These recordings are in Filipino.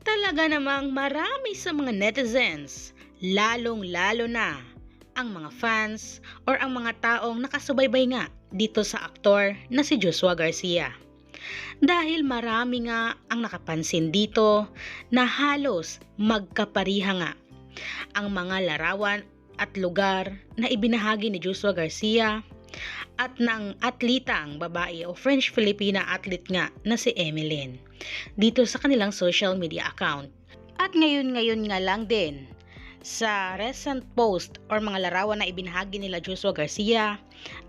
Talaga namang marami sa mga netizens, lalong-lalo na ang mga fans or ang mga taong nakasubaybay nga dito sa aktor na si Joshua Garcia. Dahil marami nga ang nakapansin dito na halos magkapariha nga ang mga larawan at lugar na ibinahagi ni Joshua Garcia at ng atlitang babae o French-Filipina athlete nga na si Emeline dito sa kanilang social media account. At ngayon nga lang din sa recent post or mga larawan na ibinahagi nila Joshua Garcia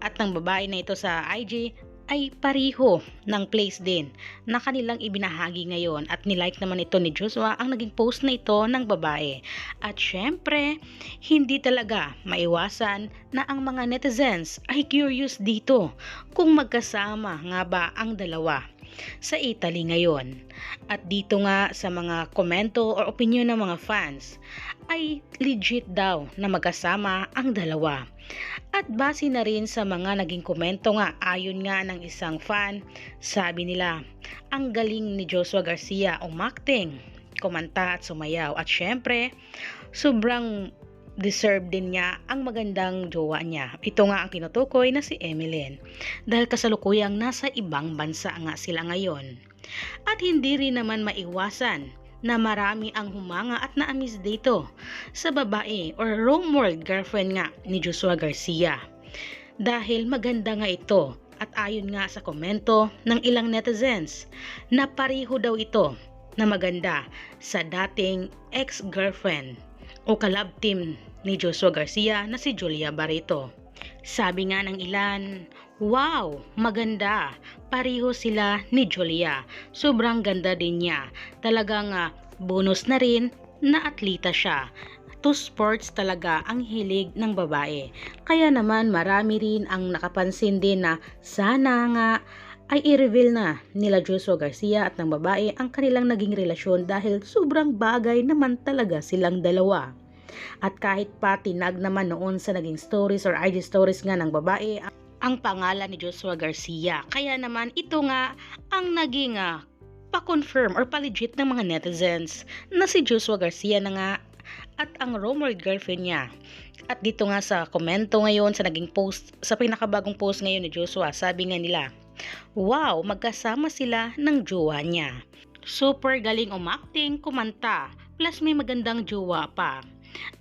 at ng babae na ito sa IG ay pariho ng place din na kanilang ibinahagi ngayon at nilike naman ito ni Joshua ang naging post na ito ng babae. At syempre, hindi talaga maiwasan na ang mga netizens ay curious dito kung magkasama nga ba ang dalawa sa Italy ngayon. At dito nga sa mga komento or opinion ng mga fans ay legit daw na magkasama ang dalawa. At base na rin sa mga naging komento nga, ayon nga ng isang fan, sabi nila, ang galing ni Joshua Garcia umakting, kumanta at sumayaw. At syempre, sobrang deserve din niya ang magandang jowa niya. Ito nga ang tinutukoy na si Emeline. Dahil kasalukuyang nasa ibang bansa nga sila ngayon. At hindi rin naman maiwasan na marami ang humanga at naamis dito sa babae or rumored girlfriend nga ni Joshua Garcia. Dahil maganda nga ito at ayon nga sa komento ng ilang netizens na pariho daw ito na maganda sa dating ex-girlfriend o kalab team ni Joshua Garcia na si Julia Barreto. Sabi nga ng ilan, wow, maganda, pariho sila ni Julia, sobrang ganda din niya, talagang bonus na rin na atleta siya. To sports talaga ang hilig ng babae. Kaya naman marami rin ang nakapansin din na sana nga ay i-reveal na nila Joshua Garcia at ng babae ang kanilang naging relasyon dahil sobrang bagay naman talaga silang dalawa. At kahit pa tinag naman noon sa naging stories or IG stories nga ng babae ang pangalan ni Joshua Garcia. Kaya naman ito nga ang naging pa-confirm or pa-legit ng mga netizens na si Joshua Garcia na nga at ang rumored girlfriend niya. At dito nga sa komento ngayon sa naging post, sa pinakabagong post ngayon ni Joshua, sabi nga nila, wow, magkasama sila ng jowa niya. Super galing umakting, kumanta, plus may magandang jowa pa.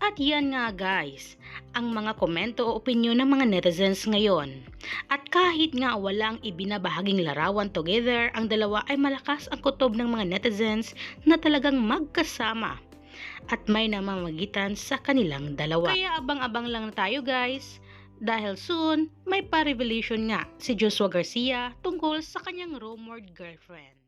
At yan nga guys, ang mga komento o opinion ng mga netizens ngayon. At kahit nga walang ibinabahaging larawan together, ang dalawa ay malakas ang kutob ng mga netizens na talagang magkasama at may namamagitan sa kanilang dalawa. Kaya abang-abang lang tayo guys, dahil soon may pa-revelation nga si Joshua Garcia tungkol sa kanyang rumored girlfriend.